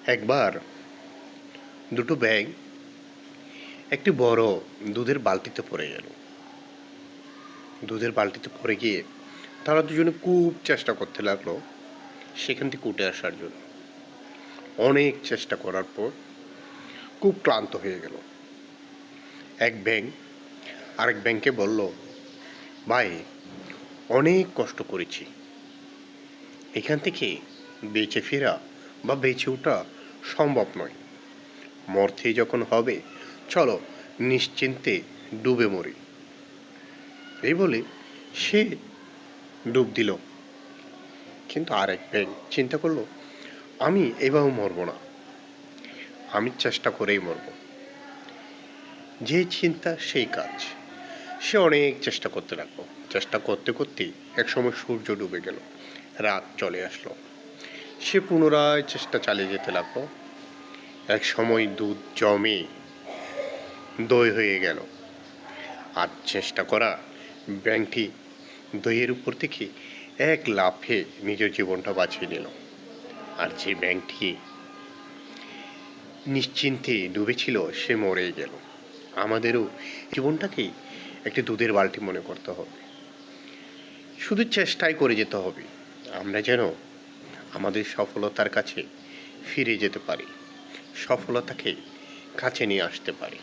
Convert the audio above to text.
একবার দুটো ব্যাঙ একটি বড় দুধের বালতিতে পড়ে গেল। দুধের বালতিতে পড়ে গিয়ে তারা দুজনে খুব চেষ্টা করতে লাগলো সেখান থেকে উঠে আসার জন্য। অনেক চেষ্টা করার পর খুব ক্লান্ত হয়ে গেল। এক ব্যাঙ আরেক ব্যাঙকে বলল, ভাই, অনেক কষ্ট করেছি, এখান থেকে বেঁচে ফেরা বা বেঁচে ওঠা সম্ভব নয়। মরতেই যখন হবে, চলো নিশ্চিন্তে ডুবে মরি। এই বলে সে ডুব দিল। কিন্তু আরেক ব্যাঙ চিন্তা করলো, আমি এভাবে মরবো না, আমি চেষ্টা করেই মরব। যে চিন্তা সেই কাজ। সে অনেক চেষ্টা করতে লাগলো। চেষ্টা করতে করতে একসময় সূর্য ডুবে গেল, রাত চলে আসলো। সে পুনরায় চেষ্টা চালিয়ে যেতে লাগলো। এক সময় দুধ জমে দই হয়ে গেল। আর চেষ্টা করা ব্যাঙটি দইয়ের উপর থেকে এক লাফে নিজের জীবনটা বাঁচিয়ে নিল। আর যে ব্যাঙটি নিশ্চিন্তে ডুবেছিল সে মরে গেল। আমাদেরও জীবনটাকে একটি দুধের বালতি মনে করতে হবে। শুধু চেষ্টাই করে যেতে হবে, আমরা যেন আমাদের সফলতার কাছে ফিরে যেতে পারি, সফলতাকে কাছে নিয়ে আসতে পারি।